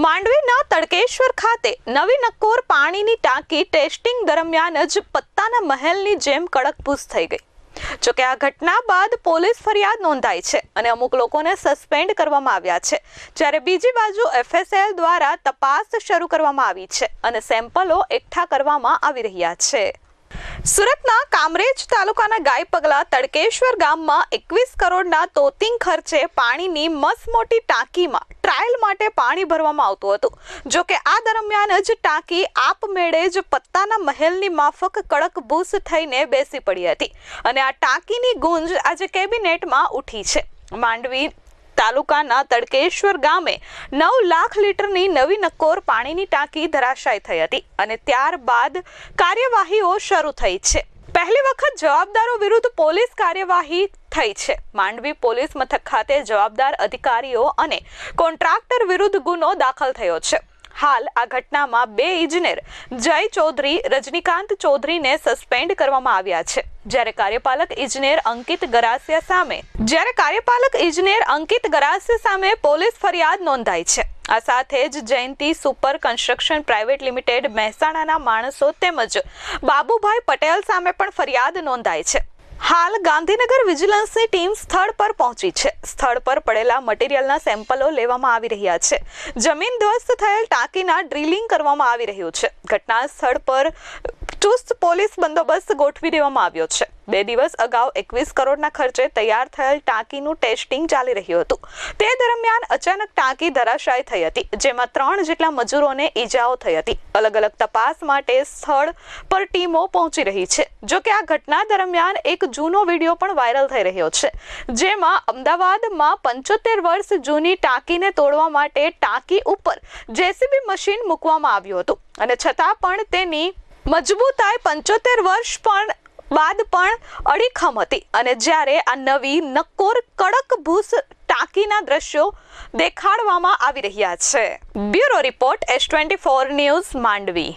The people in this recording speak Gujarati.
માંડવીના તડકેશ્વર ખાતે નવી નક્કોર પાણીની ટાંકી ટેસ્ટિંગ દરમિયાન જ પત્તાના મહેલની જેમ કડકપૂસ થઈ ગઈ। જોકે આ ઘટના બાદ પોલીસ ફરિયાદ નોંધાઈ છે અને અમુક લોકોને સસ્પેન્ડ કરવામાં આવ્યા છે, જ્યારે બીજી બાજુ FSL દ્વારા તપાસ શરૂ કરવામાં આવી છે અને સેમ્પલો એકઠા કરવામાં આવી રહ્યા છે। સુરતના કામરેજ તાલુકાના ગાયપગલા તડકેશ્વર ગામમાં 21 કરોડના તોતિંગ ખર્ચે પાણીની મસમોટી ટાંકીમાં ટ્રાયલ માટે પાણી ભરવામાં આવતું હતું। જો કે આ દરમિયાન જ ટાંકી આપમેળે જ પત્તાના મહેલની માફક કડકભૂસ થઈને બેસી પડી હતી અને આ ટાંકીની ગુંજ આજે કેબિનેટમાં ઉઠી છે। માંડવી તાલુકાના તડકેશ્વર ગામે 9 લાખ લીટરની નવી નક્કોર પાણીની ટાંકી ધરાશાયી થઈ હતી અને ત્યારબાદ કાર્યવાહીઓ શરૂ થઈ છે। પહેલી વખત જવાબદારો વિરુદ્ધ પોલીસ કાર્યવાહી થઈ છે। માંડવી પોલીસ મથક ખાતે જવાબદાર અધિકારીઓ અને કોન્ટ્રાક્ટર વિરુદ્ધ ગુનો દાખલ થયો છે। હાલ આ ઘટનામાં 2 ઇજનેર જય ચૌધરી, રજનીકાંત ચૌધરીને સસ્પેન્ડ કરવામાં આવ્યા છે, જ્યારે કાર્યપાલક ઇજનેર અંકિત ગરાસિયા સામે પોલીસ ફરિયાદ નોંધાઈ છે। આ સાથે જ જયંતી સુપર કન્સ્ટ્રક્શન પ્રાઇવેટ લિમિટેડ મહેસાણાના માણસો તેમજ બાબુભાઈ પટેલ સામે પણ ફરિયાદ નોંધાઈ છે। હાલ ગાંધીનગર વિજિલન્સની ટીમ સ્થળ પર પહોંચી છે। સ્થળ પર પડેલા મટીરીયલના સેમ્પલો લેવામાં આવી રહ્યા છે। જમીન ધ્વસ્ત થયેલ ટાંકીના ડ્રિલિંગ કરવામાં આવી રહ્યું છે। ઘટના સ્થળ પર ચુસ્ત પોલીસ બંદોબસ્ત ગોઠવી દેવામાં આવ્યો છે। 2 દિવસ અગાઉ 21 કરોડના ખર્ચે તૈયાર થયેલ ટાંકીનું ટેસ્ટિંગ ચાલી રહ્યું હતું। તે દરમિયાન અચાનક ટાંકી ધરાશાયી થઈ હતી, જેમાં 3 જેટલા મજૂરોને ઈજાઓ થઈ હતી। અલગ અલગ તપાસ માટે સ્થળ પર ટીમો પહોંચી રહી છે। જો કે આ ઘટના દરમિયાન એક જૂનો વિડીયો પણ વાયરલ થઈ રહ્યો છે, જેમાં અમદાવાદમાં 75 વર્ષ જૂની ટાંકીને તોડવા માટે ટાંકી ઉપર JCB મશીન મૂકવામાં આવ્યું હતું અને છતાં પણ તેની મજબૂતાઈ 75 વર્ષ બાદ પણ અડીખમ હતી અને જ્યારે આ નવી નક્કોર કડકભૂસ ટાંકીના દ્રશ્યો દેખાડવામાં આવી રહ્યા છે। Bureau report S24 news Mandvi.